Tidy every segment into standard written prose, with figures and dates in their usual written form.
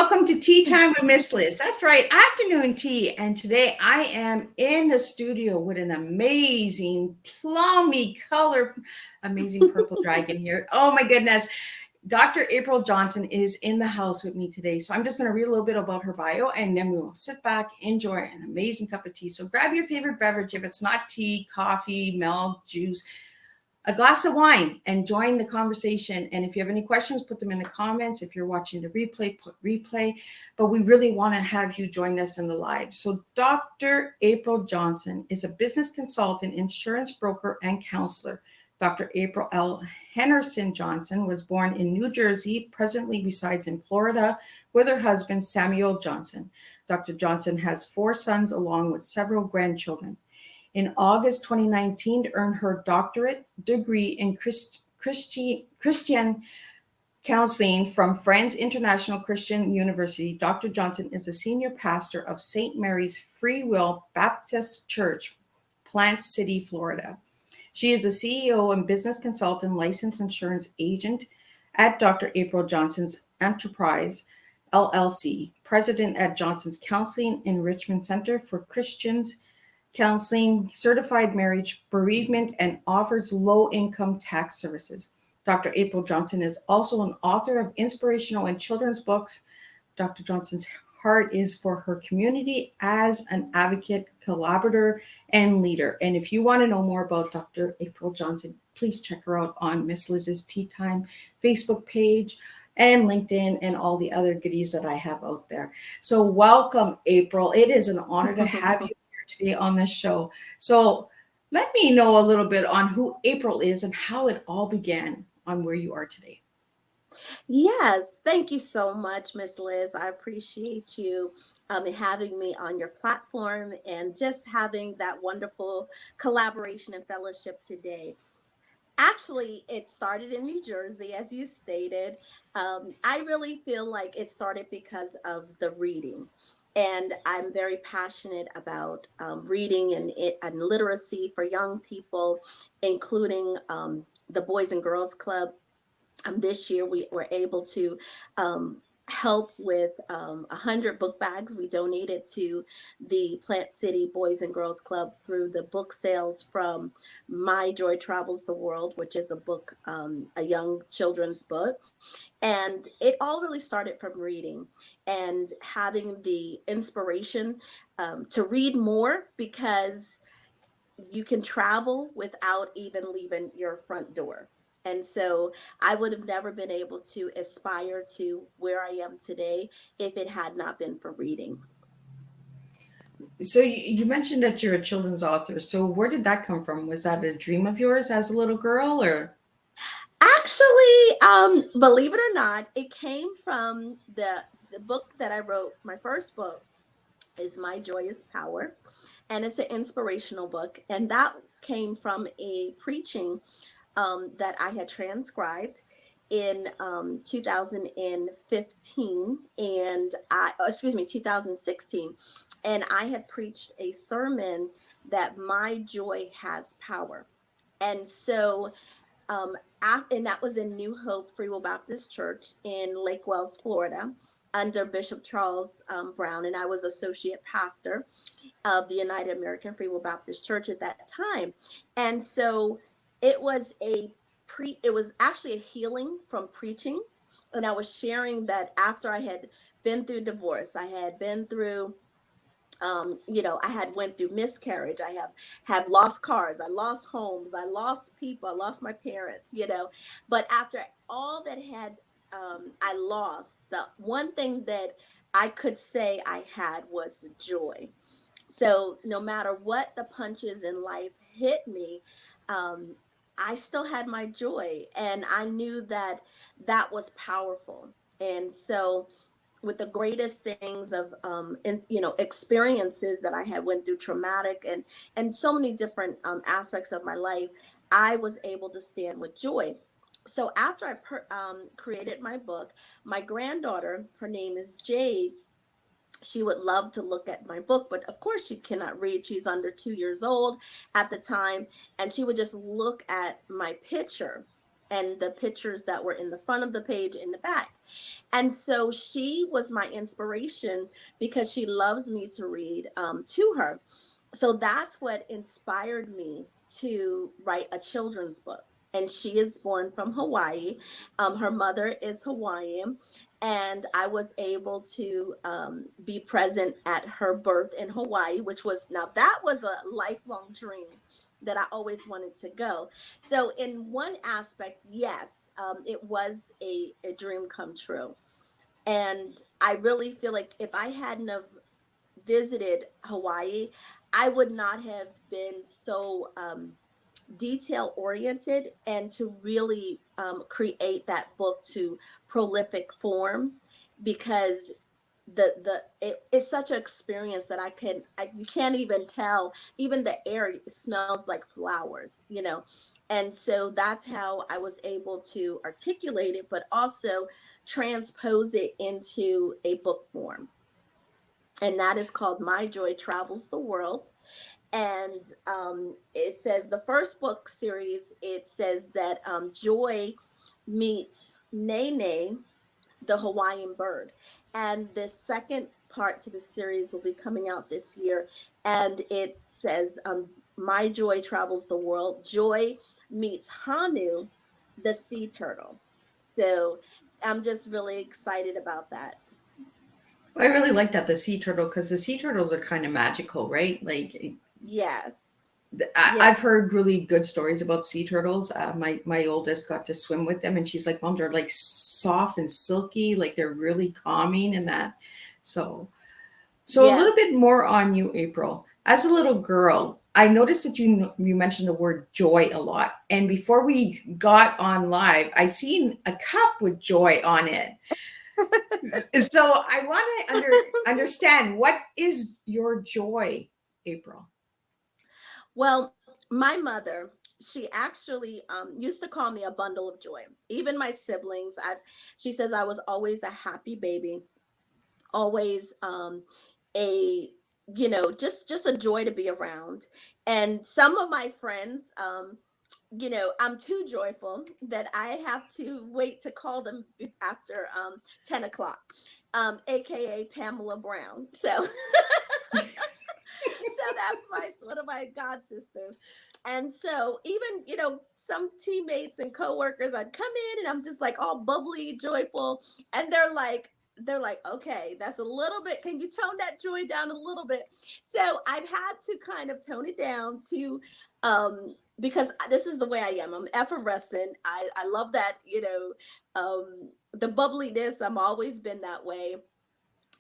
welcome to Tea Time with Miss Liz. That's right, afternoon tea. And today I am in the studio with an amazing plummy color, amazing purple dragon here. Oh my goodness. Dr. April Johnson is in the house with me today. So I'm just going to read a little bit about her bio and then we will sit back, enjoy an amazing cup of tea. So grab your favorite beverage. If it's not tea, coffee, milk, juice, a glass of wine, and join the conversation. And if you have any questions, put them in the comments. If you're watching the replay, put replay. But we really want to have you join us in the live. So Dr. April Johnson is a business consultant, insurance broker, and counselor. Dr. April L. Henderson Johnson was born in New Jersey, presently resides in Florida with her husband, Samuel Johnson. Dr. Johnson has 4 sons along with several grandchildren. In August 2019, to earn her doctorate degree in Christian counseling from Friends International Christian University, Dr. Johnson is a senior pastor of St. Mary's Freewill Baptist Church, Plant City, Florida. She is a CEO and business consultant, licensed insurance agent at Dr. April Johnson's Enterprise, LLC, president at Johnson's Counseling Enrichment Center for Christians, counseling, certified marriage, bereavement, and offers low-income tax services. Dr. April Johnson is also an author of inspirational and children's books. Dr. Johnson's heart is for her community as an advocate, collaborator, and leader. And if you want to know more about Dr. April Johnson, please check her out on Miss Liz's Tea Time Facebook page and LinkedIn and all the other goodies that I have out there. So welcome, April. It is an honor to have you today on this show. So let me know a little bit on who April is and how it all began on where you are today. Yes, thank you so much, Miss Liz. I appreciate you having me on your platform and just having that wonderful collaboration and fellowship today. Actually, it started in New Jersey, as you stated. I really feel like it started because of the reading. And I'm very passionate about reading and literacy for young people, including the Boys and Girls Club. This year, we were able to help with 100 book bags. We donated to the Plant City Boys and Girls Club through the book sales from My Joy Travels the World, which is a book, a young children's book. And it all really started from reading and having the inspiration to read more, because you can travel without even leaving your front door. And so I would have never been able to aspire to where I am today if it had not been for reading. So you mentioned that you're a children's author. So where did that come from? Was that a dream of yours as a little girl, or? Actually, believe it or not, it came from the book that I wrote. My first book is My Joyous Power, and it's an inspirational book. And that came from a preaching that I had transcribed in 2015 and 2016. And I had preached a sermon that my joy has power. And so, and that was in New Hope Freewill Baptist Church in Lake Wells, Florida, under Bishop Charles Brown. And I was associate pastor of the United American Freewill Baptist Church at that time. And so it was it was actually a healing from preaching. And I was sharing that after I had been through divorce, I had been through I had went through miscarriage. I have lost cars. I lost homes. I lost people. I lost my parents, but after all that had, I lost, the one thing that I could say I had was joy. So no matter what the punches in life hit me, um, I still had my joy, and I knew that that was powerful. And so, with the greatest things of experiences that I had went through, traumatic and so many different aspects of my life, I was able to stand with joy. So after I created my book, my granddaughter, her name is Jade, she would love to look at my book, but of course she cannot read. She's under 2 years old at the time. And she would just look at my picture and the pictures that were in the front of the page in the back. And so she was my inspiration because she loves me to read to her. So that's what inspired me to write a children's book. And she is born from Hawaii. Her mother is Hawaiian. And I was able to be present at her birth in Hawaii, which was, now that was a lifelong dream that I always wanted to go. So, in one aspect, yes, it was a dream come true. And I really feel like if I hadn't have visited Hawaii, I would not have been so detail oriented and to really create that book to prolific form, because it's such an experience that you can't even tell. Even the air smells like flowers, you know. And so that's how I was able to articulate it, but also transpose it into a book form. And that is called My Joy Travels the World. And it says the first book series, it says that Joy meets Nene, the Hawaiian bird. And the second part to the series will be coming out this year. And it says, My Joy Travels the World. Joy meets Hanu, the sea turtle. So I'm just really excited about that. I really like that, the sea turtle, because the sea turtles are kind of magical, right? Like Yes. I've Yes. heard really good stories about sea turtles. My oldest got to swim with them, and she's like, "Mom, they're like soft and silky, like they're really calming and that." So, so a Yes. little bit more on you, April. As a little girl, I noticed that you mentioned the word joy a lot, and before we got on live, I seen a cup with joy on it. So I want to understand, what is your joy, April? Well, my mother, she actually used to call me a bundle of joy. Even my siblings, she says I was always a happy baby, always a just a joy to be around. And some of my friends, I'm too joyful that I have to wait to call them after 10 o'clock, aka Pamela Brown. So so that's one of my god sisters. And so even some teammates and coworkers, I'd come in and I'm just like all bubbly, joyful, and they're like, okay, that's a little bit, can you tone that joy down a little bit? So I've had to kind of tone it down to because this is the way I am. I'm effervescent. I love that, the bubbliness. I'm always been that way.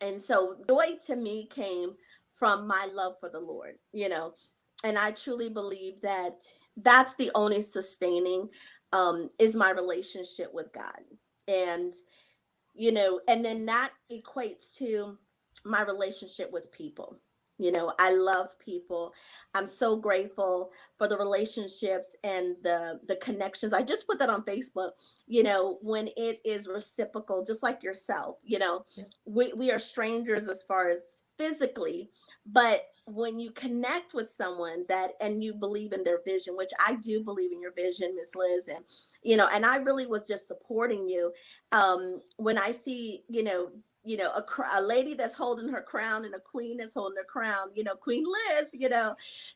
And so joy to me came from my love for the Lord, and I truly believe that that's the only sustaining is my relationship with God. And and then that equates to my relationship with people. I love people. I'm so grateful for the relationships and the connections. I just put that on Facebook, when it is reciprocal, just like yourself. We are strangers as far as physically, but when you connect with someone that and you believe in their vision, which I do believe in your vision, Miss Liz, and and I really was just supporting you. When I see, a lady that's holding her crown and a queen that's holding her crown, Queen Liz,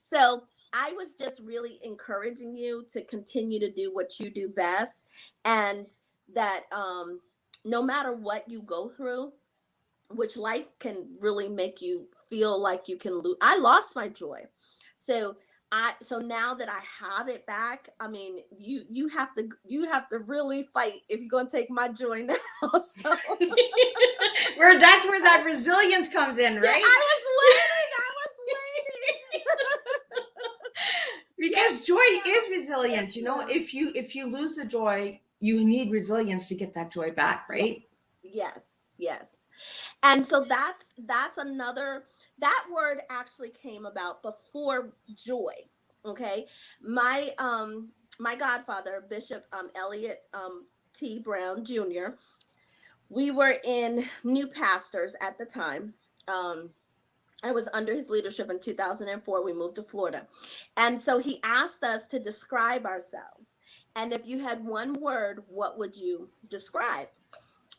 so I was just really encouraging you to continue to do what you do best, and that no matter what you go through, which life can really make you feel like you can lose. I lost my joy. So so now that I have it back, I mean, you have to really fight if you're going to take my joy now. So Where that's where that resilience comes in, yeah, right? I was waiting. I was waiting. Yes, Because joy is ma'am. resilience. Yes, ma'am. If you lose the joy, you need resilience to get that joy back, Yeah. right? Yes. Yes. And so that's another, that word actually came about before joy. Okay. My godfather, Bishop Elliot T. Brown Jr., we were in new pastors at the time. I was under his leadership in 2004. We moved to Florida. And so he asked us to describe ourselves. And if you had one word, what would you describe?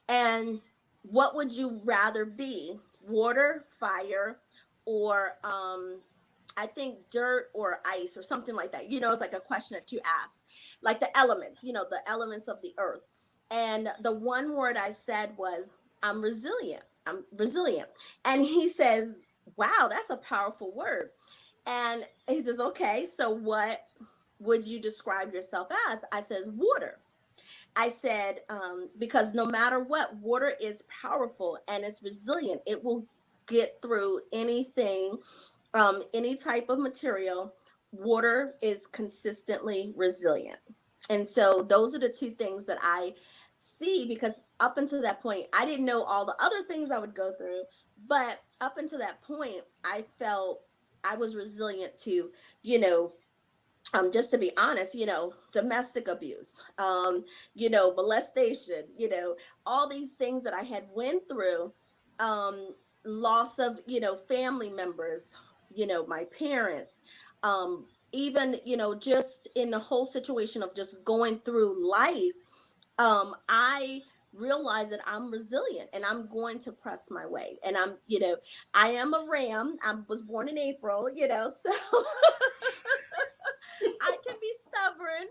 And what would you rather be? Water, fire, or I think dirt or ice or something like that. It's like a question that you ask, like the elements, the elements of the earth. And the one word I said was, I'm resilient. I'm resilient. And he says, wow, that's a powerful word. And he says, okay, so what would you describe yourself as? I says, water. I said, because no matter what, water is powerful and it's resilient. It will get through anything, any type of material. Water is consistently resilient. And so those are the two things that I see, because up until that point, I didn't know all the other things I would go through. But up until that point, I felt I was resilient to, you know, just to be honest, domestic abuse, molestation, all these things that I had went through, um, loss of, family members, my parents, even, just in the whole situation of just going through life, I realize that I'm resilient and I'm going to press my way. And I am a ram. I was born in April, so I can be stubborn,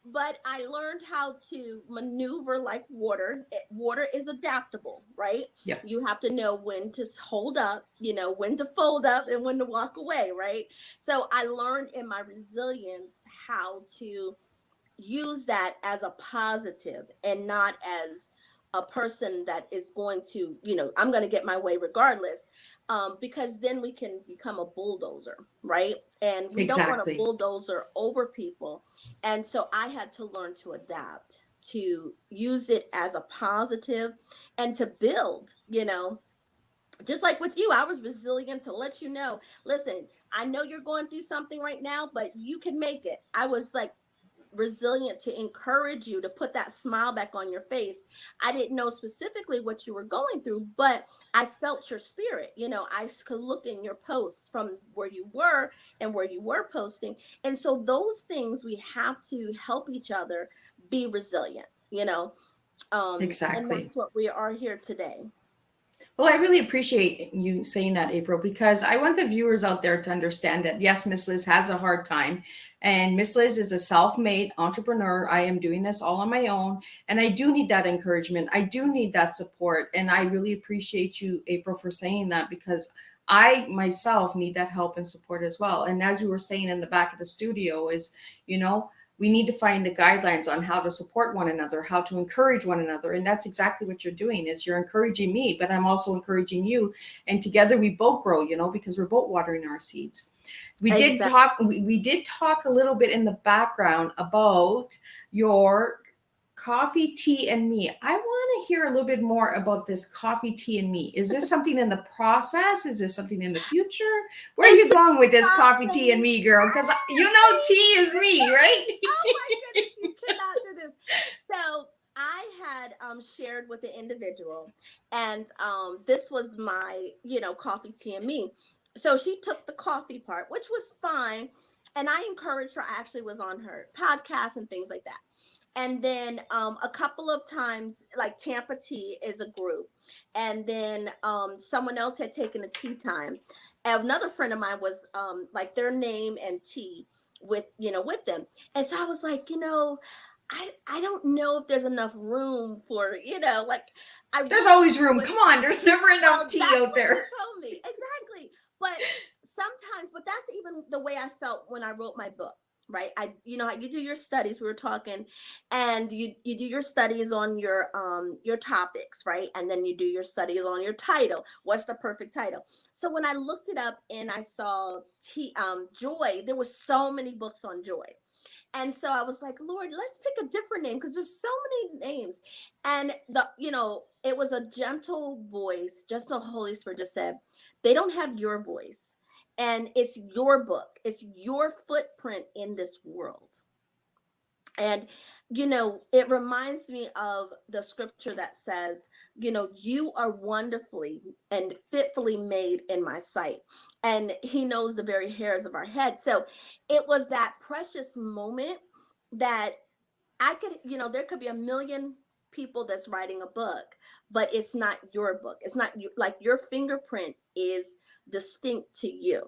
but I learned how to maneuver like water. Water is adaptable, right? Yeah, You have to know when to hold up, when to fold up and when to walk away, right? So I learned in my resilience how to use that as a positive and not as a person that is going to, I'm going to get my way regardless, because then we can become a bulldozer, right? And we don't want to exactly. bulldozer over people. And so I had to learn to adapt, to use it as a positive and to build, just like with you. I was resilient to let you know, listen, I know you're going through something right now, but you can make it. I was like resilient to encourage you, to put that smile back on your face. I didn't know specifically what you were going through, but I felt your spirit. I could look in your posts from where you were and where you were posting. And so those things, we have to help each other be resilient, and Exactly. that's what we are here today. Well, I really appreciate you saying that, April, because I want the viewers out there to understand that yes, Miss Liz has a hard time. And Miss Liz is a self made entrepreneur. I am doing this all on my own. And I do need that encouragement. I do need that support. And I really appreciate you, April, for saying that, because I myself need that help and support as well. And as we were saying in the back of the studio, is, you know, we need to find the guidelines on how to support one another, how to encourage one another. And that's exactly what you're doing, is you're encouraging me, but I'm also encouraging you. And together we both grow, because we're both watering our seeds. We did Exactly. talk, we did talk a little bit in the background about your coffee, tea, and me. I want to hear a little bit more about this coffee, tea, and me. Is this something in the process? Is this something in the future? Where are you It's a going with this coffee, tea, and process. me, girl? Because tea is me, right? Oh my goodness, you cannot do this. So I had shared with an individual, and this was my, coffee, tea, and me. So she took the coffee part, which was fine. And I encouraged her. I actually was on her podcast and things like that. And then a couple of times, like Tampa Tea is a group, and then someone else had taken a tea time. Another friend of mine was like their name and tea with them. And so I was like, I don't know if there's enough room for, like, I There's really always room. would. Come on, there's never enough Well, tea that's out what she there. told me. Exactly. But sometimes, but that's even the way I felt when I wrote my book, right? How you do your studies, we were talking, and you do your studies on your topics, right? And then you do your studies on your title. What's the perfect title? So when I looked it up and I saw joy, there was so many books on joy. And so I was like, Lord, let's pick a different name, because there's so many names. And it was a gentle voice, just the Holy Spirit just said, they don't have your voice. And it's your book. It's your footprint in this world. And, it reminds me of the scripture that says, you are wonderfully and fitfully made in my sight. And he knows the very hairs of our head. So it was that precious moment that I could, there could be a million people that's writing a book, but it's not your book. It's not you, like your fingerprint is distinct to you,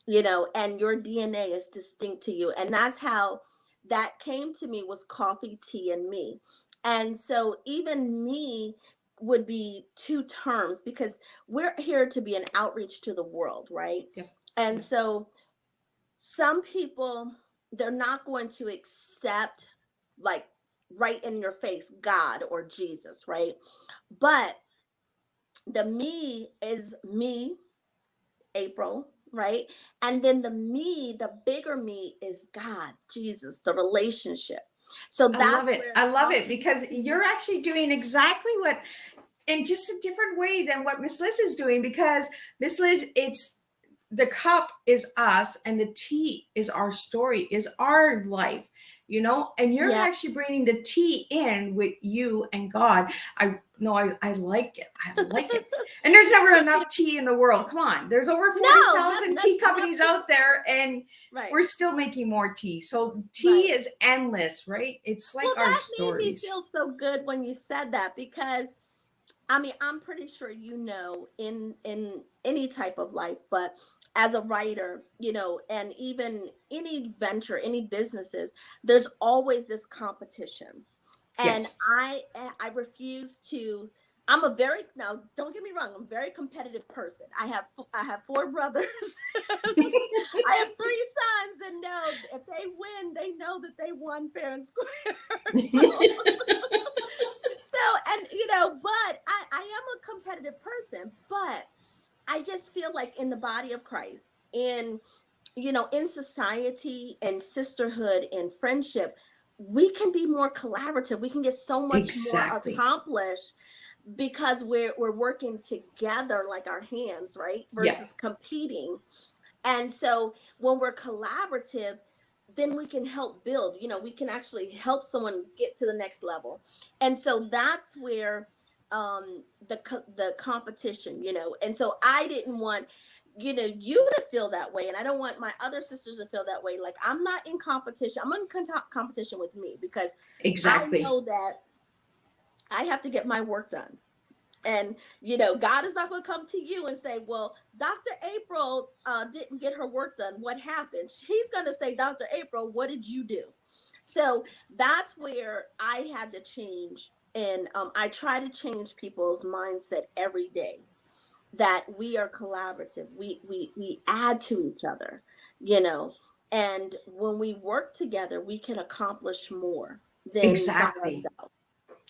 and your DNA is distinct to you. And that's how that came to me, was coffee, tea, and me. And so even me would be two terms, because we're here to be an outreach to the world, right? Yep. And Yep. so some people, they're not going to accept, like, right in your face, God or Jesus, right? But the me is me, April, right? And then the bigger me is God, Jesus, the relationship. So I love that's it. where I love it coffee. because you're actually doing exactly what, in just a different way than what Miss Liz is doing. Because Miss Liz, it's the cup is us and the tea is our story, is our life, and you're Yeah. actually bringing the tea in with you and God. I like it. I like it. And there's never Thank you. enough tea in the world. Come on, there's over No, 40,000 that's tea companies out there, and right. we're still making more tea. So tea Right. is endless, right? It's like Well, our that made me stories. feel so good when you said that, because I mean, I'm pretty sure in any type of life, but as a writer, and even any venture, any businesses, there's always this competition. And Yes. I refuse to. I'm a very, now don't get me wrong, I'm a very competitive person. I have four brothers. I have three sons, and no, if they win, they know that they won fair and square. So so, and but I am a competitive person, but I just feel like in the body of Christ, in society and sisterhood and friendship, we can be more collaborative. We can get so much more Exactly. accomplished because we're working together, like our hands, right? Yeah. Versus competing. And so when we're collaborative, then we can help build, we can actually help someone get to the next level. And so that's where the competition, and so I didn't want, you to feel that way. And I don't want my other sisters to feel that way. Like, I'm not in competition. I'm in competition with me, because I Exactly. know that I have to get my work done. And God is not going to come to you and say, well, Dr. April didn't get her work done, what happened? He's going to say, Dr. April, what did you do? So that's where I had to change. And I try to change people's mindset every day, that we are collaborative. We add to each other, you know and when we work together, we can accomplish more than by Exactly. ourselves.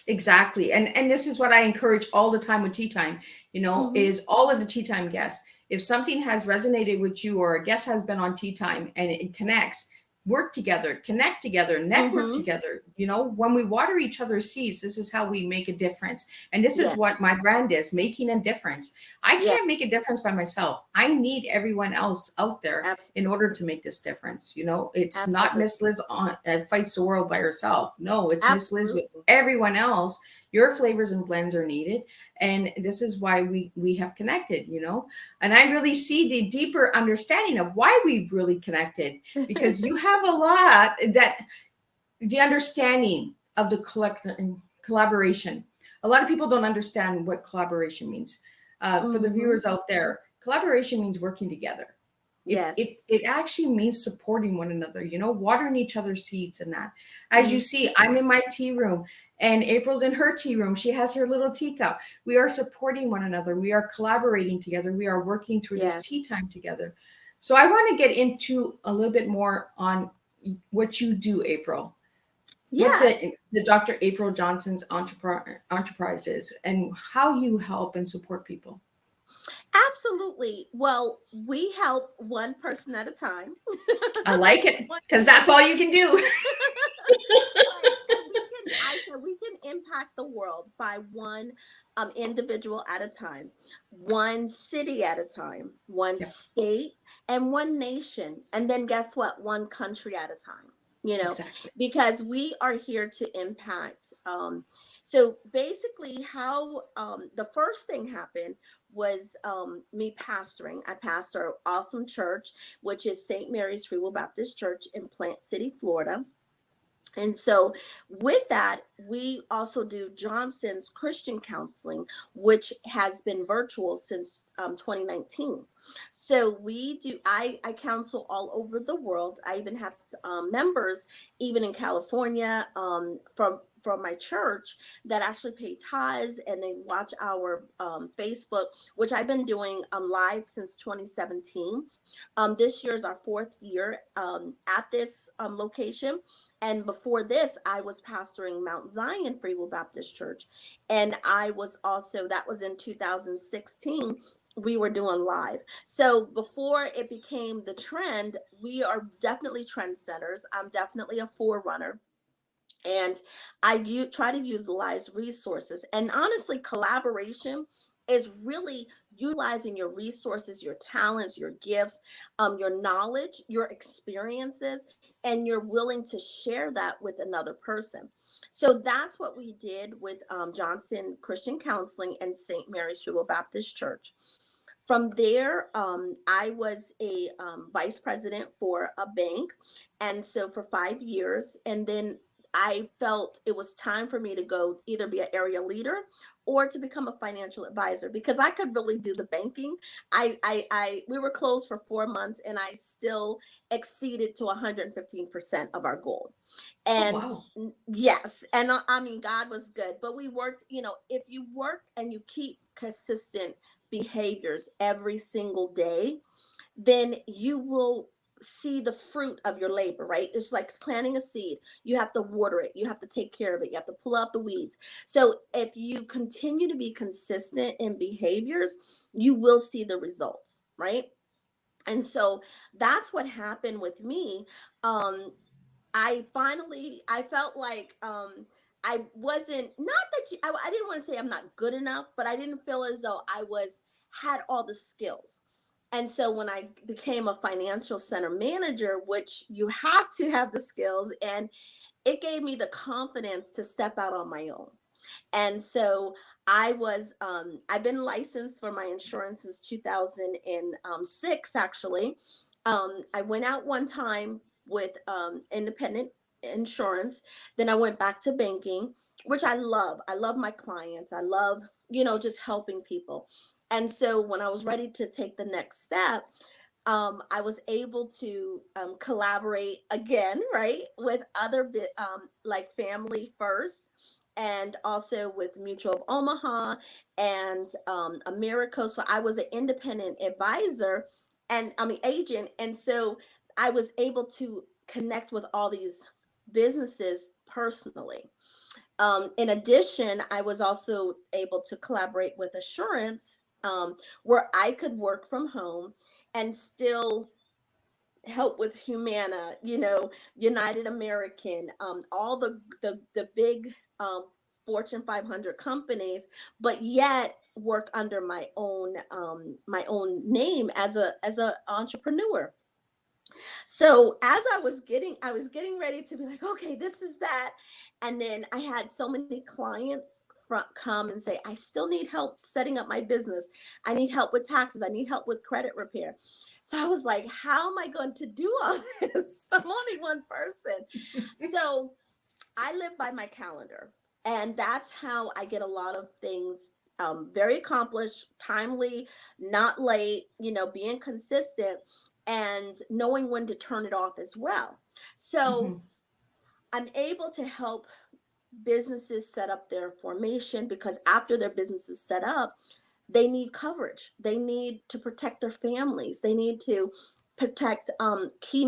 Exactly. And this is what I encourage all the time with tea time, Hmm. is all of the tea time guests. If something has resonated with you or a guest has been on tea time and it connects, work together, connect together, network Hmm. together. When we water each other's seeds, this is how we make a difference. And this is Yeah. what my brand is, making a difference. I Yeah. can't make a difference by myself. I need everyone else out there in order Absolutely. to make this difference. It's not Miss Absolutely. Liz on fights the world by herself. No, it's Miss Liz with Absolutely. everyone else. Your flavors and blends are needed, and this is why we have connected. And I really see the deeper understanding of why we've really connected, because you have a lot that the understanding of the collaboration. A lot of people don't understand what collaboration means. For the Hmm. viewers out there, collaboration means working together. Yes. It actually means supporting one another, watering each other's seeds and that. As you Mm. see, I'm in my tea room and April's in her tea room. She has her little teacup. We are supporting one another. We are collaborating together. We are working through this Yes. tea time together. So I want to get into a little bit more on what you do, April, what Yeah. the Dr. April Johnson's enterprise is, and how you help and support people. Absolutely. Well, we help one person at a time. I like it One because that's all you can do. Right. And I said we can impact the world by one individual at a time, one city at a time, one Yep, state, and one nation. And then guess what? One country at a time, exactly. because we are here to impact. So basically, how the first thing happened was me pastoring. I pastor an awesome church, which is St. Mary's Freewill Baptist Church in Plant City, Florida. And so, with that, we also do Johnson's Christian Counseling, which has been virtual since 2019. So I counsel all over the world. I even have members, even in California, from my church that actually pay tithes and they watch our Facebook, which I've been doing live since 2017. This year is our fourth year at this location. And before this, I was pastoring Mount Zion Freewill Baptist Church. And I was also, that was in 2016, we were doing live. So before it became the trend, we are definitely trendsetters. I'm definitely a forerunner. And try to utilize resources. And honestly, collaboration is really utilizing your resources, your talents, your gifts, your knowledge, your experiences, and you're willing to share that with another person. So that's what we did with Johnson Christian Counseling and St. Mary's Freewill Baptist Church. From there, I was a vice president for a bank, and so for 5 years, and then I felt it was time for me to go either be an area leader or to become a financial advisor because I could really do the banking. We were closed for 4 months, and I still exceeded to 115% of our goal. Oh, And wow. yes, and I mean God was good, but we worked. If you work and you keep consistent behaviors every single day, then you will see the fruit of your labor, right? It's like planting a seed. You have to water it, you have to take care of it, you have to pull out the weeds. So if you continue to be consistent in behaviors, you will see the results, right? And so that's what happened with me. um I felt like I wasn't, not that I didn't want to say I'm not good enough, but I didn't feel as though I was had all the skills. And so when I became a financial center manager, which you have to have the skills, and it gave me the confidence to step out on my own. And so I've been licensed for my insurance since 2006, actually. I went out one time with independent insurance. Then I went back to banking, which I love. I love my clients. I love, just helping people. And so when I was ready to take the next step, I was able to collaborate again, right, with other like Family First, and also with Mutual of Omaha and America. So I was an independent advisor, and I'm an agent, and so I was able to connect with all these businesses personally. In addition, I was also able to collaborate with Assurance, where I could work from home and still help with Humana, United American, all the big Fortune 500 companies, but yet work under my own name as a entrepreneur. So as I was getting ready to be like, okay, this is that. And then I had so many clients come and say, I still need help setting up my business. I need help with taxes. I need help with credit repair. So I was like, how am I going to do all this? I'm only one person. So I live by my calendar, and that's how I get a lot of things very accomplished, timely, not late, being consistent and knowing when to turn it off as well. So Mhm. I'm able to help businesses set up their formation, because after their business is set up, they need coverage. They need to protect their families. They need to protect key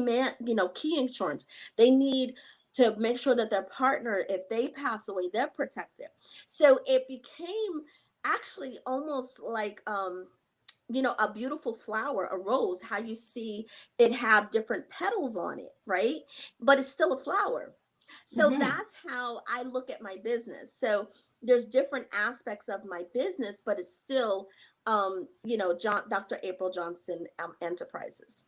insurance. They need to make sure that their partner, if they pass away, they're protected. So it became actually almost like a beautiful flower, a rose, how you see it have different petals on it, right? But it's still a flower. So Mhm. that's how I look at my business. So there's different aspects of my business, but it's still, Dr. April Johnson Enterprises.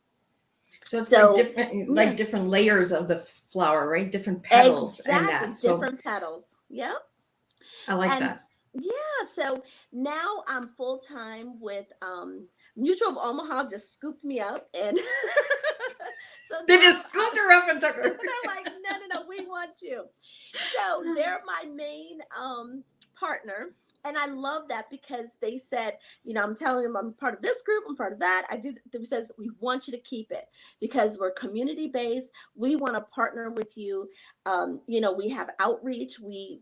So it's like So different, yeah, like different layers of the flower, right? Different petals and exactly. that. So Different petals. Yep. I like And that. yeah, so now I'm full time with Mutual of Omaha just scooped me up and So They now just scooped her up and took her. they're like, no, we want you. So they're my main partner. And I love that because they said, I'm telling them I'm part of this group, I'm part of that. They says, we want you to keep it because we're community based. We want to partner with you. We have outreach. We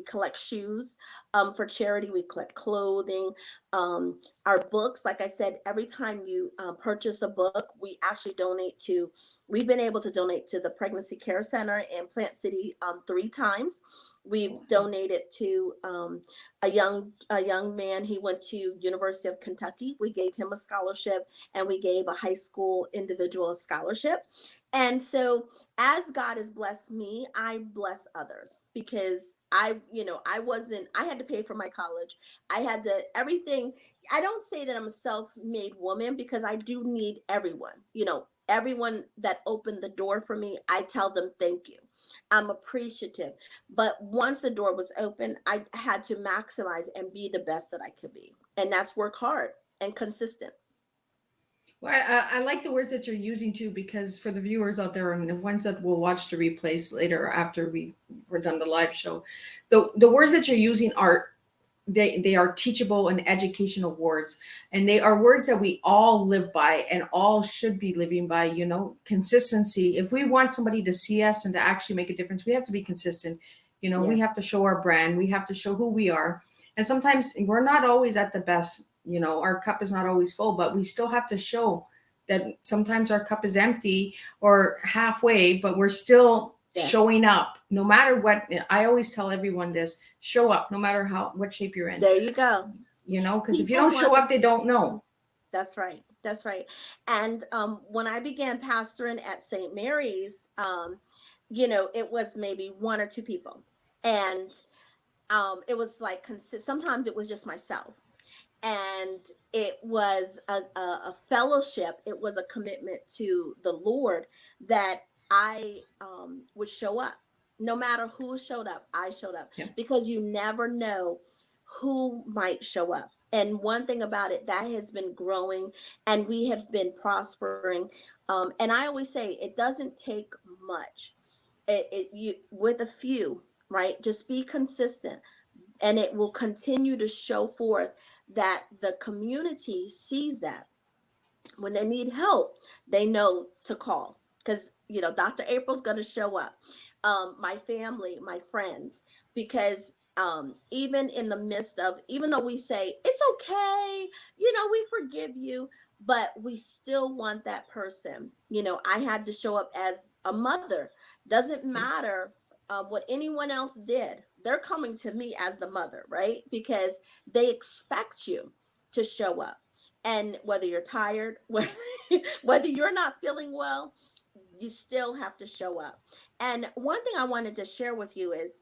collect shoes for charity. We collect clothing. Our books, like I said, every time you purchase a book, we actually we've been able to donate to the Pregnancy Care Center in Plant City 3 times. We've donated to a young man. He went to University of Kentucky. We gave him a scholarship, and we gave a high school individual a scholarship. And so as God has blessed me, I bless others because I had to pay for my college. I had to everything. I don't say that I'm a self-made woman because I do need everyone. Everyone that opened the door for me, I tell them thank you. I'm appreciative. But once the door was open, I had to maximize and be the best that I could be. And that's work hard and consistent. Well, I like the words that you're using too, because for the viewers out there and the ones that will watch the replays later after we're done the live show, the words that you're using are they are teachable and educational words, and they are words that we all live by and all should be living by. Consistency. If we want somebody to see us and to actually make a difference, we have to be consistent. We Yeah. have to show our brand, we have to show who we are, and sometimes we're not always at the best. Our cup is not always full, but we still have to show that sometimes our cup is empty or halfway, but we're still Yes. showing up no matter what. I always tell everyone this: show up no matter what shape you're in. There you go. Because if you People don't show want up, they don't know. That's right. That's right. And when I began pastoring at St. Mary's, it was maybe one or two people. And it was like sometimes it was just myself. And it was a fellowship. It was a commitment to the Lord that I would show up. No matter who showed up, I showed up Yeah. because you never know who might show up. And one thing about it, that has been growing and we have been prospering. And I always say it doesn't take much. You with a few, right? Just be consistent and it will continue to show forth that the community sees that when they need help, they know to call because Dr. April's going to show up. My family, my friends, because even in the midst of, even though we say it's okay, we forgive you, but we still want that person. I had to show up as a mother. Doesn't matter what anyone else did. They're coming to me as the mother, right? Because they expect you to show up, and whether you're tired, whether you're not feeling well, you still have to show up. And one thing I wanted to share with you is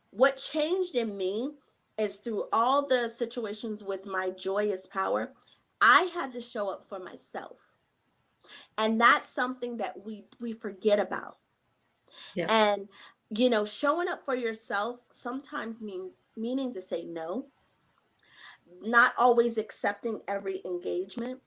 what changed in me is through all the situations with my joyous power, I had to show up for myself. And that's something that we forget about. Yeah. And showing up for yourself sometimes meaning to say no, not always accepting every engagement,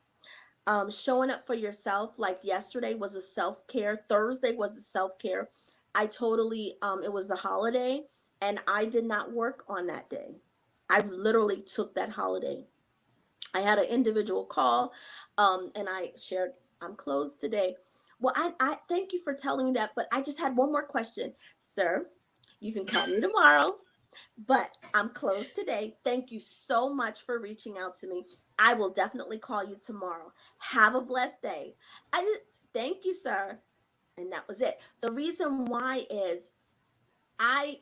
showing up for yourself. Like yesterday was a self-care, Thursday was a self-care. I totally it was a holiday and I did not work on that day. I literally took that holiday. I had an individual call and I shared, I'm closed today. Well, I thank you for telling me that, but I just had one more question. Sir, you can call me tomorrow, but I'm closed today. Thank you so much for reaching out to me. I will definitely call you tomorrow. Have a blessed day. Thank you, sir. And that was it. The reason why is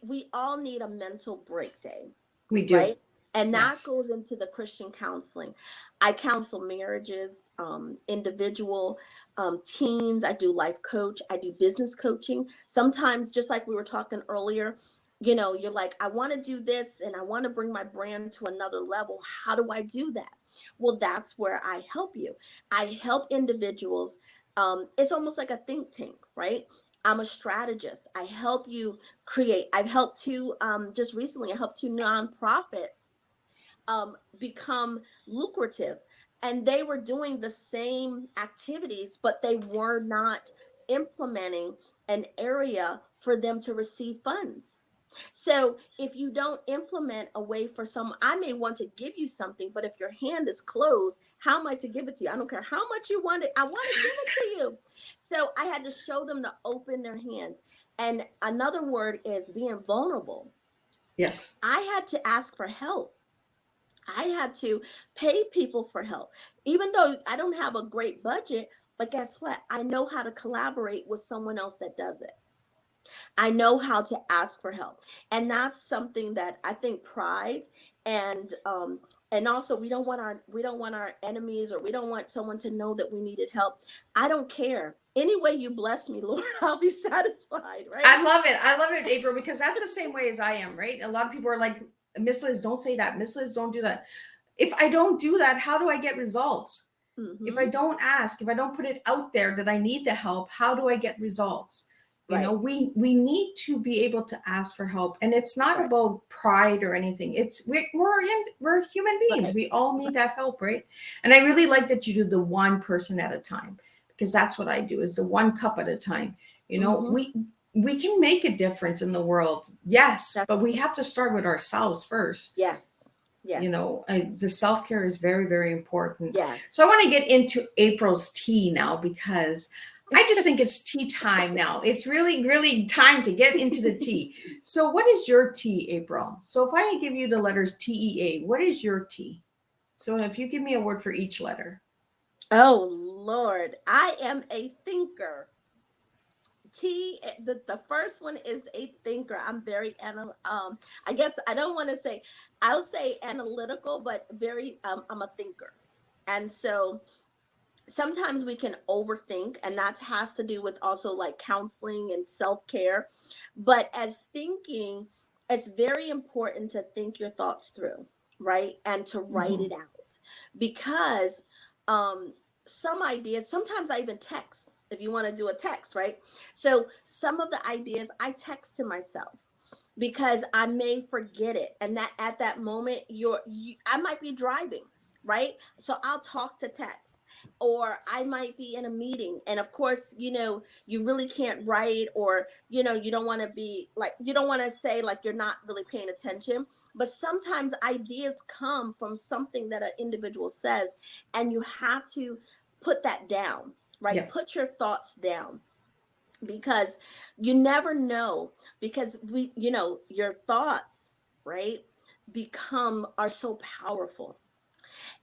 we all need a mental break day, We do. right? And that Yes. goes into the Christian counseling. I counsel marriages, individual, teens. I do life coach. I do business coaching. Sometimes, just like we were talking earlier, you're like, I want to do this and I want to bring my brand to another level. How do I do that? Well, that's where I help you. I help individuals. It's almost like a think tank, right? I'm a strategist. I help you create. I've helped just recently, I helped two nonprofits become lucrative. and they were doing the same activities, but they were not implementing an area for them to receive funds. So if you don't implement a way for some, I may want to give you something, but if your hand is closed, how am I to give it to you? I don't care how much you want it. I want to give it to you. So I had to show them to open their hands. And another word is being vulnerable. Yes. I had to ask for help. I had to pay people for help, even though I don't have a great budget. But guess what? I know how to collaborate with someone else that does it. I know how to ask for help. And that's something that I think pride and also we don't want our enemies, or we don't want someone to know that we needed help. I don't care. Any way you bless me, Lord, I'll be satisfied, right? I love it. I love it, April, because that's the same way as I am, right? A lot of people are like, Miss Liz, don't say that. Miss Liz, don't do that. If I don't do that, how do I get results? If I Mm-hmm. don't ask, if I don't put it out there that I need the help, how do I get results? You know, Right, we need to be able to ask for help, and it's not right, about pride or anything. It's we're human beings. right, We all right. need that help, right? And I really like that you do the one person at a time, because that's what I do, is the one cup at a time. You know, Mm-hmm. we can make a difference in the world, yes, That's but we have to start with ourselves first. yes, You yes, know, the self-care is very, very important. yes. So I want to get into April's tea now, because I just think it's tea time now. It's really, really time to get into the tea. So what is your tea, April? So if I give you the letters TEA, what is your tea? So if you give me a word for each letter. Oh Lord, I am a thinker. The first one is a thinker. I'm very I guess I don't want to say, I'll say analytical, but very I'm a thinker. And so sometimes we can overthink, and that has to do with also like counseling and self-care. But as thinking, it's very important to think your thoughts through, right? And to write Mhm. it out. Because um some ideas, sometimes I even text, if you want to do a text, right? So some of the ideas I text to myself because I may forget it. And that at that moment, I might be driving, right? So I'll talk to text, or I might be in a meeting. And of course, you really can't write, or, you don't want to be like, you don't want to say like you're not really paying attention. But sometimes ideas come from something that an individual says, and you have to put that down, right? Yeah. Put your thoughts down, because you never know, because your thoughts, right, become are so powerful.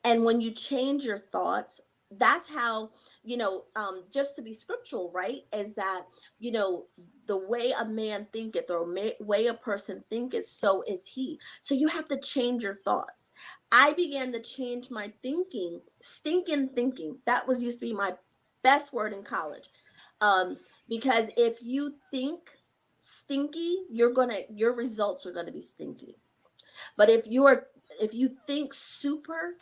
And when you change your thoughts, that's how, just to be scriptural, right, is that, you know the way a man thinketh, or way a person thinketh, so is he. So you have to change your thoughts. I began to change my thinking. Stinking thinking, that was used to be my best word in college. Because if you think stinky, your results are gonna be stinky. But if you think superb,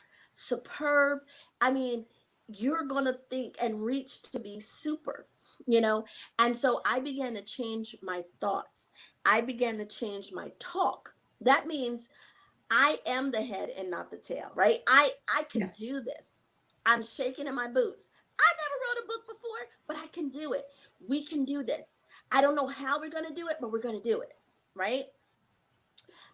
I mean, you're gonna think and reach to be super, you know? And so I began to change my thoughts. I began to change my talk. That means I am the head and not the tail, right? I can Yeah. do this. I'm shaking in my boots. I never wrote a book before, but I can do it. We can do this. I don't know how we're gonna do it, but we're gonna do it, right?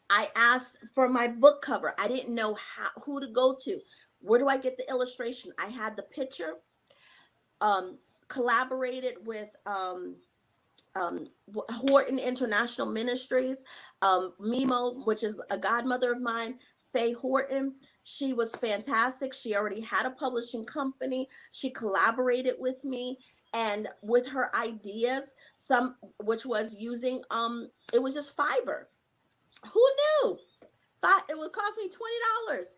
I asked for my book cover. I didn't know who to go to. Where do I get the illustration? I had the picture, um, collaborated with Horton International Ministries, Mimo, which is a godmother of mine, Faye Horton. She was fantastic. She already had a publishing company. She collaborated with me, and with her ideas, some which was using it was just Fiverr. Who knew? It would cost me $20.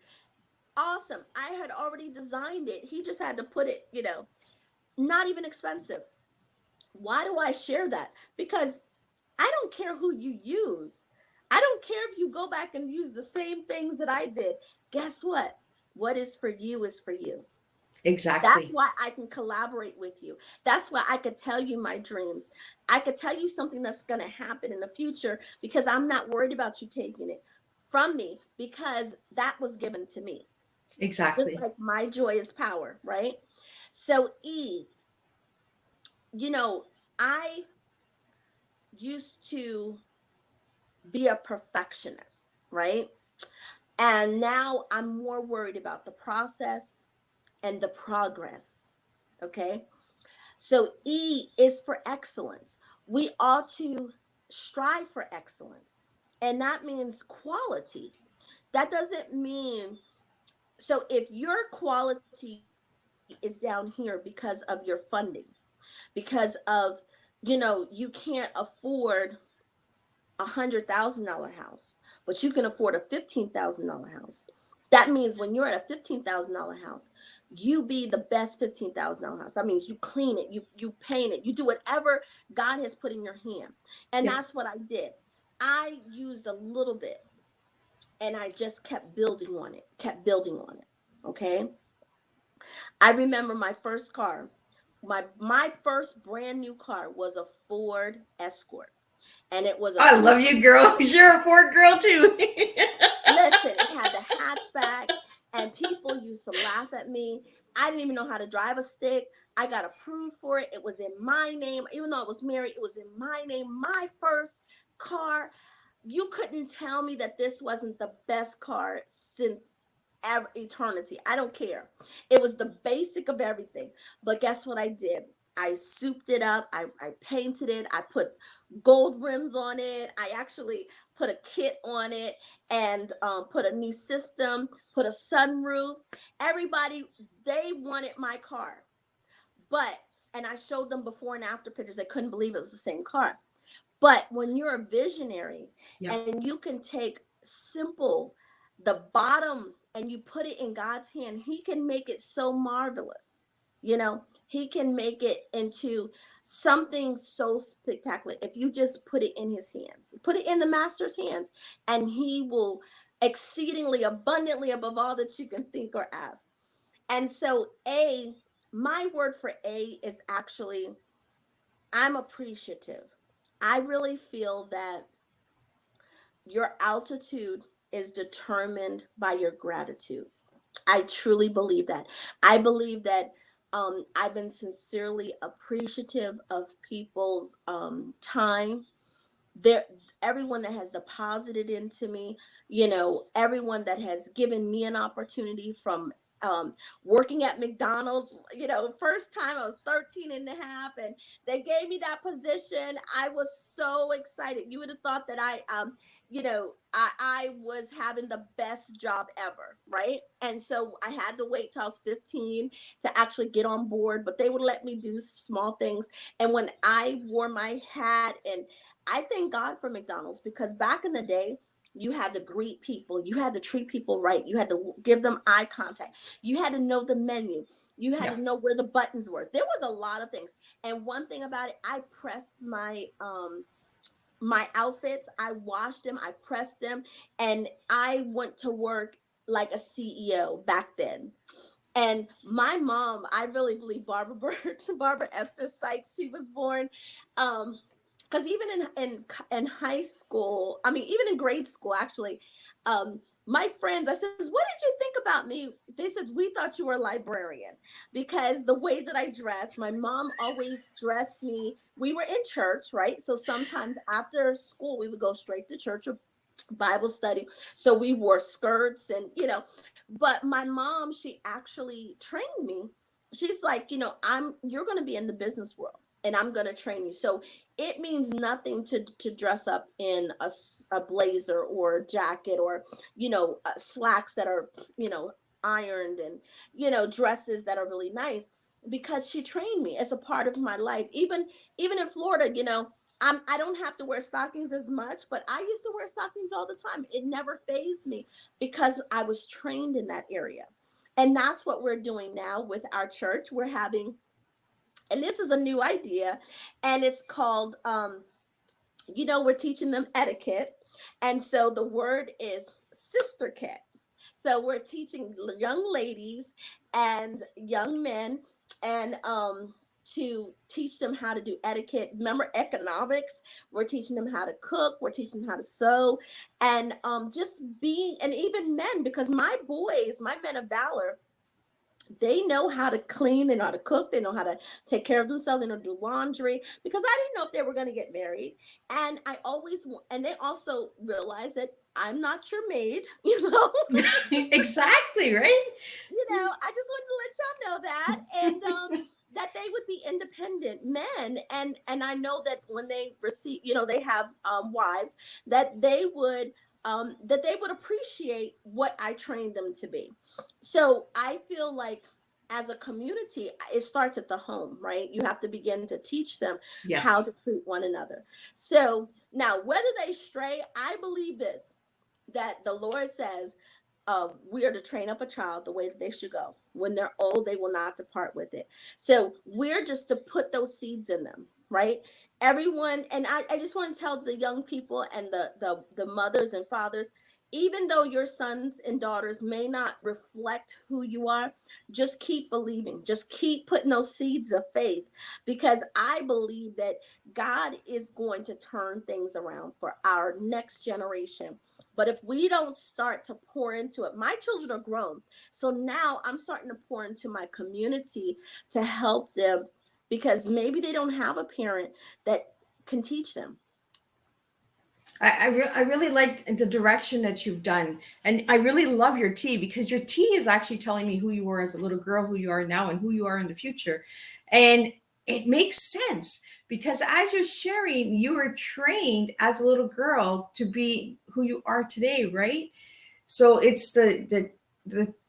Awesome. I had already designed it. He just had to put it, not even expensive. Why do I share that? Because I don't care who you use. I don't care if you go back and use the same things that I did. Guess what? What is for you is for you. That's Exactly. why I can collaborate with you. That's why I could tell you my dreams. I could tell you something that's going to happen in the future, because I'm not worried about you taking it from me, because that was given to me. just Exactly. like my joyous power, right? So E, you know, I used to be a perfectionist, right? And now I'm more worried about the process and the progress. Okay. So E is for excellence. We ought to strive for excellence. And that means quality. That doesn't mean, so if your quality is down here because of your funding, because of, you can't afford $100,000 house, but you can afford a $15,000 house. That means when you're at a $15,000 house, you be the best $15,000 house. That means you clean it, you paint it, you do whatever God has put in your hand. And Yep. that's what I did. I used a little bit and I just kept building on it, kept building on it. Okay. I remember my first car. My first brand new car was a Ford Escort, and it was a I two. love you, girl. You're a Ford girl too. Listen, it had the hatchback, and people used to laugh at me. I didn't even know how to drive a stick. I got approved for it. It was in my name, even though I was married. It was in my name. My first car. You couldn't tell me that this wasn't the best car since ever eternity. I don't care. It was the basic of everything. But guess what I did? I souped it up. I painted it. I put gold rims on it. I actually put a kit on it and put a new system, put a sunroof. Everybody, they wanted my car. But, and I showed them before and after pictures. They couldn't believe it was the same car. But when you're a visionary Yep. and you can take simple, the bottom, and you put it in God's hand, He can make it so marvelous. He can make it into something so spectacular if you just put it in His hands, put it in the Master's hands, and He will exceedingly abundantly above all that you can think or ask. And so, my word for A is actually, I'm appreciative. I really feel that your altitude is determined by your gratitude. I truly believe that. I believe that I've been sincerely appreciative of people's time, there, everyone that has deposited into me, everyone that has given me an opportunity, from working at McDonald's. First time I was 13 and a half, and they gave me that position. I was so excited. You would have thought that I was having the best job ever, right? And so I had to wait till I was 15 to actually get on board, but they would let me do small things. And when I wore my hat, and I thank God for McDonald's, because back in the day, you had to greet people, you had to treat people right, you had to give them eye contact, you had to know the menu, you had to Yep. know where the buttons were. There was a lot of things. And one thing about it, I pressed my outfits, I washed them, I pressed them, and I went to work like a CEO back then. And my mom, I really believe Barbara Birch, Barbara Esther Sykes, she was born. Because even in high school, I mean, even in grade school, actually, my friends, I said, "What did you think about me?" They said, "We thought you were a librarian," because the way that I dressed, my mom always dressed me. We were in church, right? So sometimes after school, we would go straight to church or Bible study. So we wore skirts, and but my mom, she actually trained me. She's like, you're going to be in the business world, and I'm going to train you. So it means nothing to dress up in a blazer or a jacket, or slacks that are ironed, and dresses that are really nice, because she trained me as a part of my life. Even in Florida, I don't have to wear stockings as much, but I used to wear stockings all the time. It never fazed me, because I was trained in that area. And that's what we're doing now with our church. We're having, and this is a new idea, and it's called, we're teaching them etiquette. And so the word is sister cat. So we're teaching young ladies and young men, and to teach them how to do etiquette. Remember economics? We're teaching them how to cook. We're teaching them how to sew, and just being, and even men, because my boys, my men of valor, they know how to clean, they know how to cook, they know how to take care of themselves, they know how to do laundry, because I didn't know if they were going to get married. And I always, and they also realize that I'm not your maid, you know. Exactly, right? I just wanted to let y'all know that. And that they would be independent men, and I know that when they receive, they have wives, that they would appreciate what I trained them to be. So I feel like, as a community, it starts at the home, right? You have to begin to teach them how Yes. to treat one another. So now, whether they stray, I believe this, that the Lord says, we are to train up a child the way that they should go. When they're old, they will not depart with it. So we're just to put those seeds in them, right? Everyone, and I just want to tell the young people and the mothers and fathers, even though your sons and daughters may not reflect who you are, just keep believing, just keep putting those seeds of faith, because I believe that God is going to turn things around for our next generation. But if we don't start to pour into it, my children are grown. So now I'm starting to pour into my community to help them, because maybe they don't have a parent that can teach them. I really like the direction that you've done. And I really love your tea, because your tea is actually telling me who you were as a little girl, who you are now, and who you are in the future. And it makes sense, because as you're sharing, you were trained as a little girl to be who you are today, right? So it's the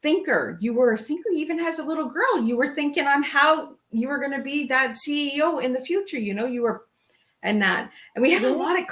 thinker. You were a thinker even as a little girl. You were thinking on how you were going to be that CEO in the future. You were, and that, and we have a Yeah. lot of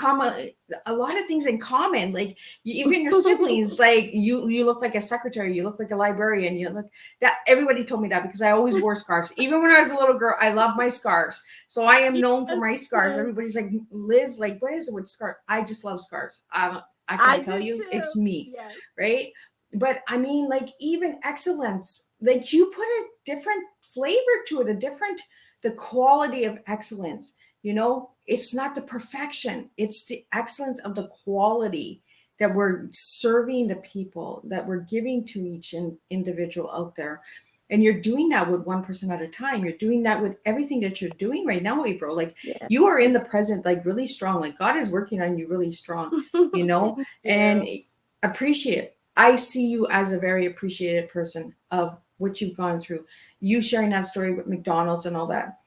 a lot of things in common. Like even your siblings, like you look like a secretary, you look like a librarian, you look that. Everybody told me that, because I always wore scarves. Even when I was a little girl, I love my scarves, so I am known for Yes, my scarves. yes. Everybody's like, Liz, like, what is it with scarf? I just love scarves. I I can't tell do you, too. it's me, Yes. right? But I mean, like, even excellence, like you put a different flavor to it, the quality of excellence. It's not the perfection, it's the excellence of the quality that we're serving the people, that we're giving to each individual out there. And you're doing that with one person at a time. You're doing that with everything that you're doing right now, April. Like, Yes. you are in the present, like really strong. Like, God is working on you really strong, you know, Thank and you. appreciate. I see you as a very appreciated person of what you've gone through. You sharing that story with McDonald's and all that.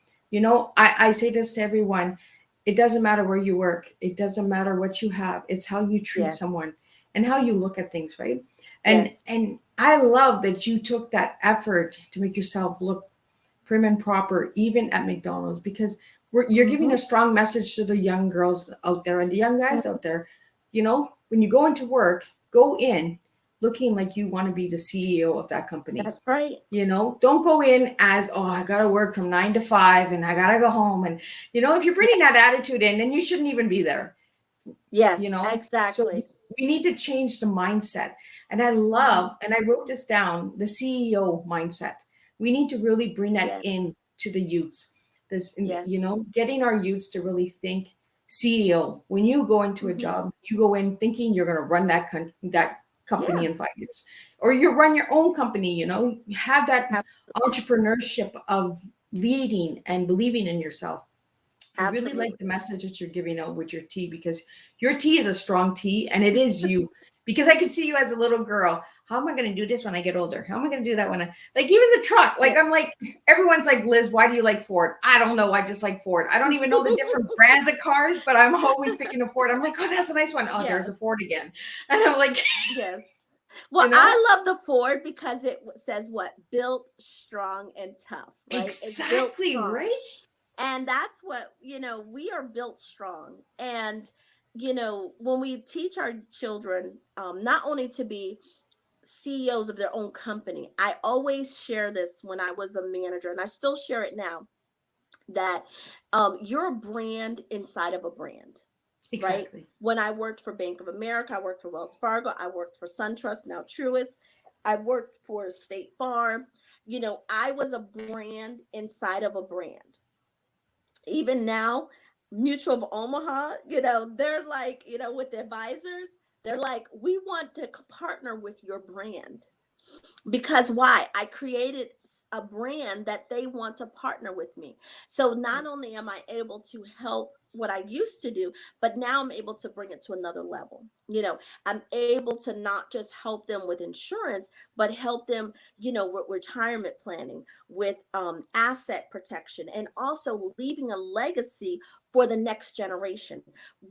I say this to everyone. It doesn't matter where you work. It doesn't matter what you have. It's how you treat Yes. someone and how you look at things, right? And Yes. and I love that you took that effort to make yourself look prim and proper, even at McDonald's, because you're giving Hmm. a strong message to the young girls out there and the young guys out there. When you go into work, go in looking like you want to be the CEO of that company. That's right. Don't go in as, oh, I got to work from 9 to 5 and I got to go home. And, if you're bringing that attitude in, then you shouldn't even be there, Yes, So exactly. we need to change the mindset. And Mhm. and I wrote this down, the CEO mindset. We need to really bring that Yes. in to the youths. Yes. Getting our youths to really think CEO. When you go into a Hmm. job, you go in thinking you're going to run that company Yeah. in 5 years, or you run your own company. You have that Absolutely. entrepreneurship of leading and believing in yourself. I really like Absolutely. the message that you're giving out with your tea, because your tea is a strong tea, and it is you. Because I could see you as a little girl. How am I going to do this when I get older? How am I going to do that when I, like, even the truck? Like, Yeah. I'm like, everyone's like, Liz, why do you like Ford? I don't know. I just like Ford. I don't even know the different brands of cars, but I'm always picking a Ford. I'm like, oh, that's a nice one. Oh, there's a Yes. Ford again. And I'm like, Yes. you Well, know, I love the Ford because it says what? Built strong and tough, right? It's built exactly, strong. right? And that's what, we are built strong. And, when we teach our children, not only to be CEOs of their own company, I always share this when I was a manager, and I still share it now, that you're a brand inside of a brand, right? Exactly. When I worked for Bank of America, I worked for Wells Fargo, I worked for SunTrust, now Truist, I worked for State Farm. I was a brand inside of a brand. Even now, Mutual of Omaha, they're like, with the advisors, they're like, we want to partner with your brand. Because why? I created a brand that they want to partner with me. So not only am I able to help what I used to do, but now I'm able to bring it to another level. I'm able to not just help them with insurance, but help them, with retirement planning, with asset protection, and also leaving a legacy for the next generation.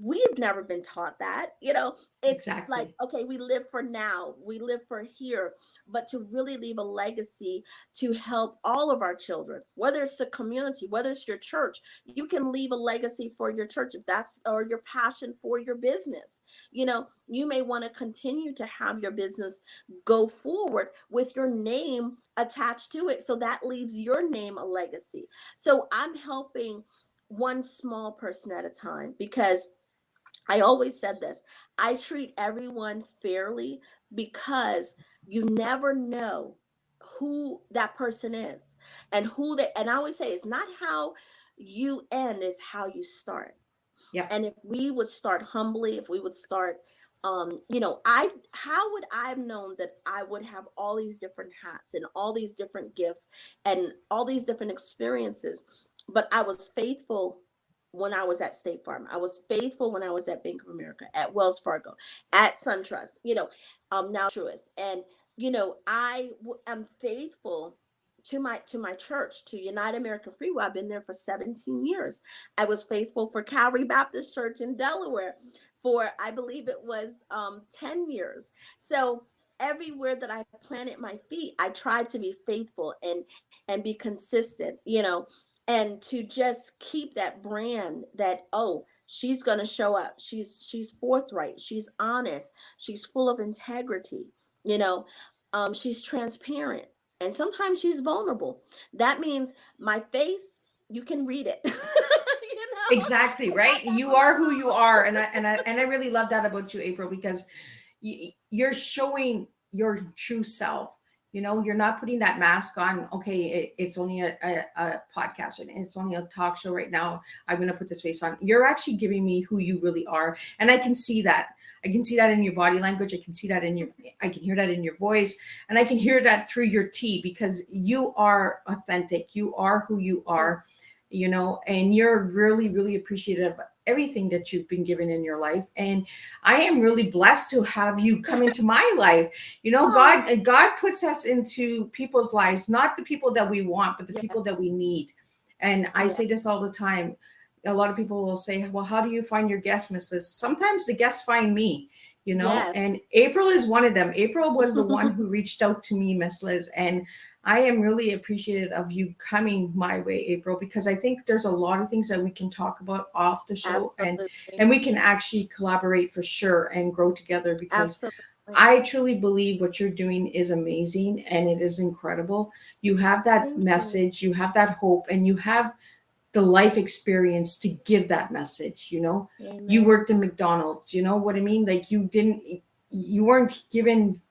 We've never been taught that. It's like, Exactly. okay, we live for now, we live for here, but to really leave a legacy to help all of our children, whether it's the community, whether it's your church. You can leave a legacy for your church if that's, or your passion for your business. You may want to continue to have your business go forward with your name attached to it, so that leaves your name a legacy. So I'm helping one small person at a time, because I always said this: I treat everyone fairly, because you never know who that person is, and I always say it's not how you end, is how you start. Yep. And if we would start humbly, if we would start, I how would I have known that I would have all these different hats and all these different gifts and all these different experiences? But I was faithful when I was at State Farm. I was faithful when I was at Bank of America, at Wells Fargo, at SunTrust, now Truist. And am faithful to my church, to United American Freewill. I've been there for 17 years. I was faithful for Calvary Baptist Church in Delaware for, I believe it was 10 years. So everywhere that I planted my feet, I tried to be faithful and be consistent, and to just keep that brand that, oh, she's going to show up. She's forthright. She's honest. She's full of integrity. You know, she's transparent, and sometimes she's vulnerable. That means my face, you can read it. Exactly, I right? have You a are who you little. are, and I really love that about you, April, because you're showing your true self. You're not putting that mask on. Okay, it's only a podcast, and it's only a talk show right now. I'm going to put this face on. You're actually giving me who you really are, and I can see that. I can see that in your body language. I can hear that in your voice, and I can hear that through your tea, because you are authentic. You are who you are, and you're really, really appreciative of everything that you've been given in your life. And I am really blessed to have you come into my life. Oh, God puts us into people's lives, not the people that we want, but the people that we yes. need. And I Yeah. say this all the time. A lot of people will say, well, how do you find your guests, Mrs.? Sometimes the guests find me. Yes. And April is one of them. April was the one who reached out to me, Miss Liz, and I am really appreciative of you coming my way, April, because I think there's a lot of things that we can talk about off the show, and Absolutely. we can actually collaborate for sure and grow together, because Absolutely. I truly believe what you're doing is amazing and it is incredible. You have that Thank you. message, you have that hope, and you have the life experience to give that message. You Amen. worked in McDonald's, you know what I mean? Like you weren't given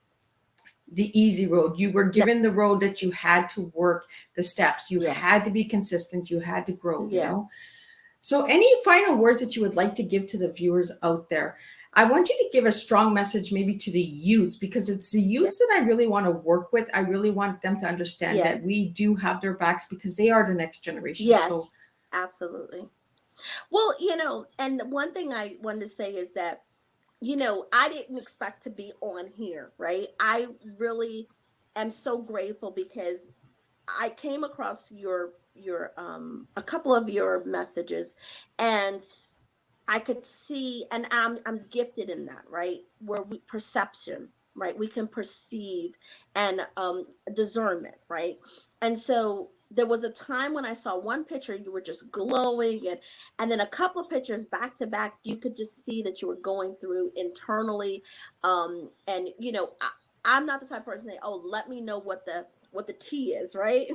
the easy road. You were No. given the road that you had to work the steps. You Yeah. had to be consistent. You had to grow. Yeah. So, any final words that you would like to give to the viewers out there? I want you to give a strong message maybe to the youths, because it's the Yeah. youths that I really want to work with. I really want them to understand Yes. that we do have their backs, because they are the next generation. So, Yes. Absolutely. Well, and the one thing I wanted to say is that, I didn't expect to be on here, right? I really am so grateful, because I came across your a couple of your messages, and I could see, and I'm gifted in that, right? Where we perception, right? We can perceive, and discernment, right? And so there was a time when I saw one picture, you were just glowing, and then a couple of pictures back to back, you could just see that you were going through internally. And I'm not the type of person that, oh, let me know what the tea is, right?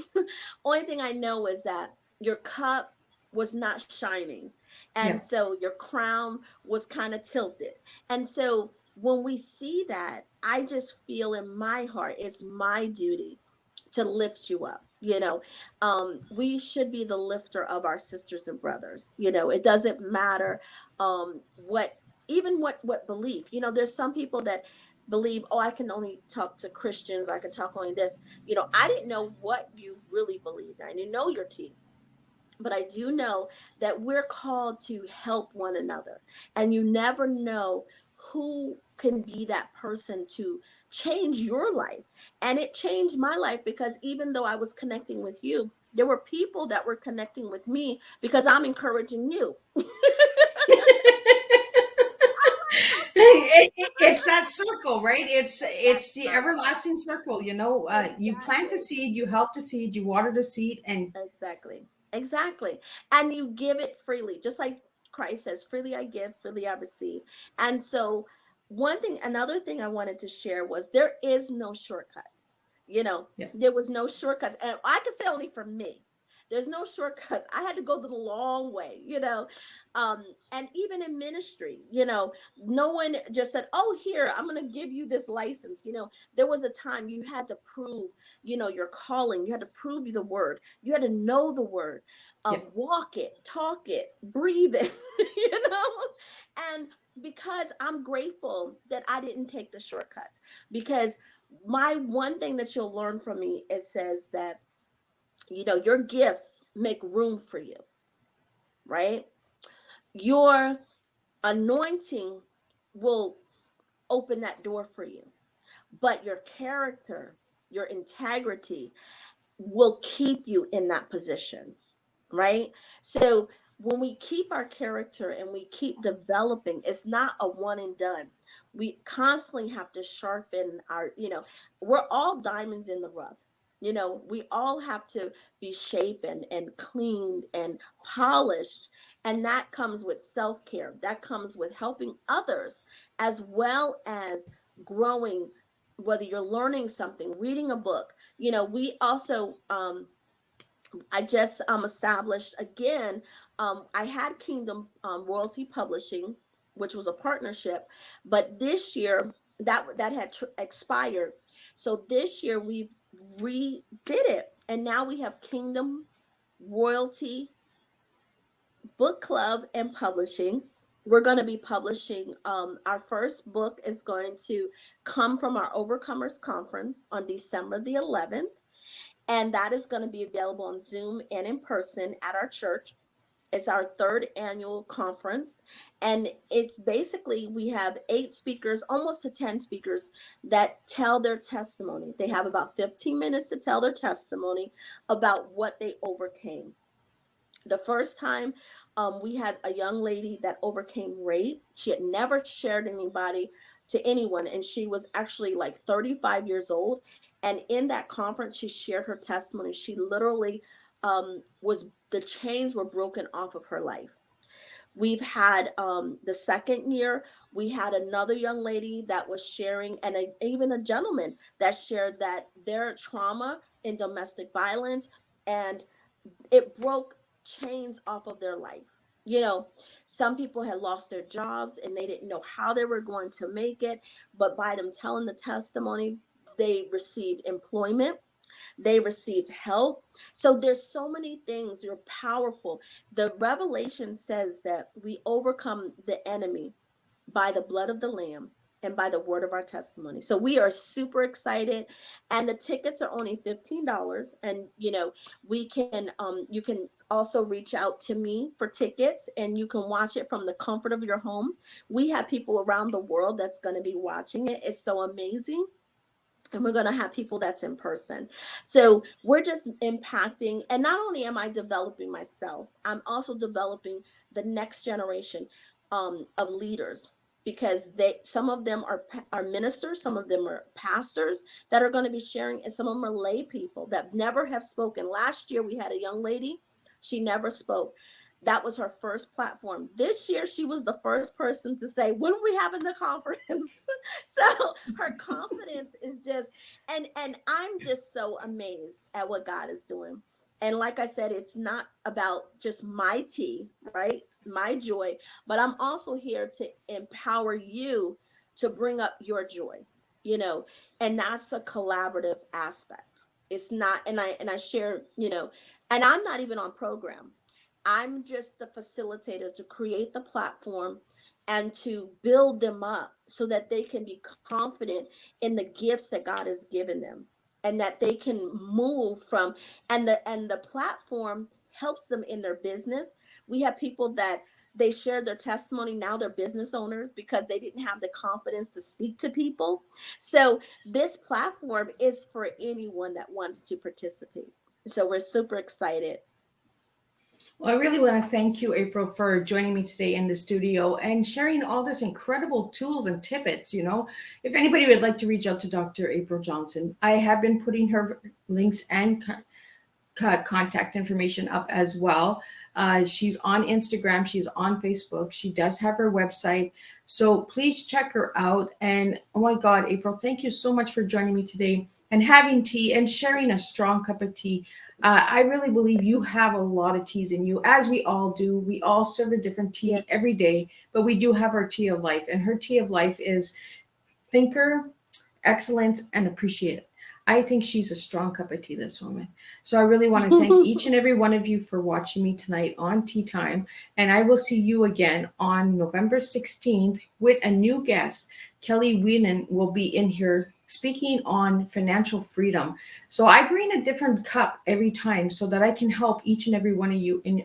Only thing I know is that your cup was not shining, and yeah. so your crown was kind of tilted. And so when we see that, I just feel in my heart it's my duty to lift you up, You know, we should be the lifter of our sisters and brothers. You know, it doesn't matter what, even what belief. You know, there's some people that believe, oh, I can only talk to Christians, I can talk only this. You know, I didn't know what you really believed. I didn't know your team, but I do know that we're called to help one another. And you never know who can be that person to change your life. And it changed my life, because even though I was connecting with you, there were people that were connecting with me because I'm encouraging you. It's that circle, right? That It's the circle. everlasting circle. You plant a Exactly. seed, you help the seed, you water the seed, and Exactly. Exactly. And you give it freely, just like Christ says, freely I give, freely I receive. And so, another thing I wanted to share was there is no shortcuts. You know, yeah, there was no shortcuts. And I could say only for me. There's no shortcuts. I had to go the long way, you know. And even in ministry, you know, no one just said, oh, here, I'm going to give you this license. You know, there was a time you had to prove, you know, your calling. You had to prove the word. You had to know the word, yeah. walk it, talk it, breathe it, you know? And because I'm grateful that I didn't take the shortcuts, because my one thing that you'll learn from me, it says that, you know, your gifts make room for you, right? Your anointing will open that door for you, but your character, your integrity will keep you in that position, right? So when we keep our character and we keep developing, it's not a one and done. We constantly have to sharpen our, you know, we're all diamonds in the rough. You know, we all have to be shapen and cleaned and polished. And that comes with self care, that comes with helping others, as well as growing, whether you're learning something, reading a book. You know, we also, I just established again. I had Kingdom Royalty Publishing, which was a partnership, but this year that had expired. So this year we redid it, and now we have Kingdom Royalty Book Club and Publishing. We're going to be publishing, our first book is going to come from our Overcomers Conference on December the 11th, and that is going to be available on Zoom and in person at our church. It's our third annual conference, and it's basically, we have 8 speakers, almost to 10 speakers, that tell their testimony. They have about 15 minutes to tell their testimony about what they overcame. The first time, we had a young lady that overcame rape. She had never shared anybody to anyone, and she was actually like 35 years old. And in that conference, she shared her testimony. She literally, was the chains were broken off of her life. We've had, the second year, we had another young lady that was sharing, and even a gentleman that shared that their trauma in domestic violence, and it broke chains off of their life. You know, some people had lost their jobs and they didn't know how they were going to make it, but by them telling the testimony, they received employment, they received help. So there's so many things. You're powerful. The revelation says that we overcome the enemy by the blood of the lamb and by the word of our testimony. So we are super excited, and the tickets are only $15. And you know, we can, you can also reach out to me for tickets, and you can watch it from the comfort of your home. We have people around the world that's going to be watching it. It's so amazing. And we're going to have people that's in person. So we're just impacting, and not only am I developing myself, I'm also developing the next generation, of leaders, because they, some of them are ministers, some of them are pastors that are going to be sharing, and some of them are lay people that never have spoken. Last year we had a young lady, she never spoke. That was her first platform. This year she was the first person to say, when are we having the conference? So her confidence is just, and I'm just so amazed at what God is doing. And like I said, it's not about just my tea, right? My joy, but I'm also here to empower you to bring up your joy, you know, and that's a collaborative aspect. It's not, and I share, and I'm not even on program. I'm just the facilitator to create the platform and to build them up so that they can be confident in the gifts that God has given them, and that they can move from, and the platform helps them in their business. We have people that they share their testimony, now they're business owners because they didn't have the confidence to speak to people. So this platform is for anyone that wants to participate. So we're super excited. Well, I really want to thank you, April, for joining me today in the studio and sharing all this incredible tools and tidbits. If anybody would like to reach out to Dr. April Johnson, I have been putting her links and contact information up as well. She's on Instagram, she's on Facebook, she does have her website. So please check her out. And oh my God, April, thank you so much for joining me today and having tea and sharing a strong cup of tea. I really believe you have a lot of teas in you, as we all do. We all serve a different tea Yes. every day, but we do have our tea of life. And her tea of life is thinker, excellence, and appreciate it. I think she's a strong cup of tea, this woman. So I really want to thank each and every one of you for watching me tonight on Teatime. And I will see you again on November 16th with a new guest. Kelly Whelan will be in here speaking on financial freedom. So I bring a different cup every time so that I can help each and every one of you in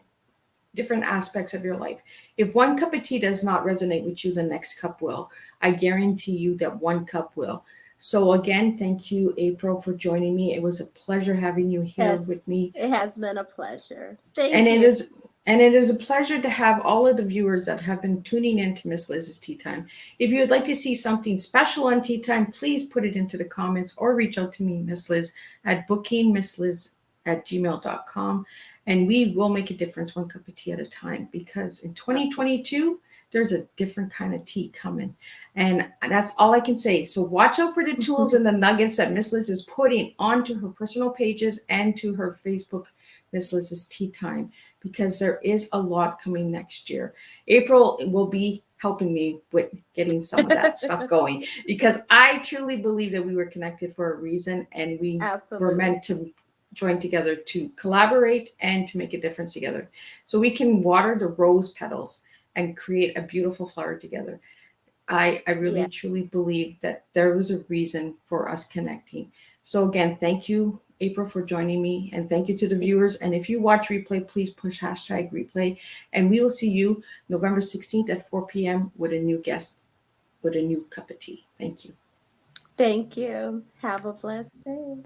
different aspects of your life. If one cup of tea does not resonate with you, the next cup will. I guarantee you that one cup will. So, again, thank you, April, for joining me. It was a pleasure having you here Yes, with me. it has been a pleasure. And Thank it you. is and it is a pleasure to have all of the viewers that have been tuning in to Miss Liz's Tea Time. If you would like to see something special on Tea Time, please put it into the comments or reach out to me, Miss Liz, at bookingmissliz@gmail.com. And we will make a difference one cup of tea at a time, because in Absolutely. 2022, there's a different kind of tea coming. And that's all I can say. So watch out for the tools and the nuggets that Miss Liz is putting onto her personal pages and to her Facebook, Miss Liz's Tea Time, because there is a lot coming next year. April will be helping me with getting some of that stuff going, because I truly believe that we were connected for a reason, and we were Absolutely. meant to join together to collaborate and to make a difference together. So we can water the rose petals and create a beautiful flower together. I Yeah. really truly believe that there was a reason for us connecting. So again, thank you, April, for joining me, and thank you to the viewers. And if you watch replay, please push hashtag replay, and we will see you November 16th at 4 p.m. with a new guest with a new cup of tea. Thank you. Thank you. Have a blessed day.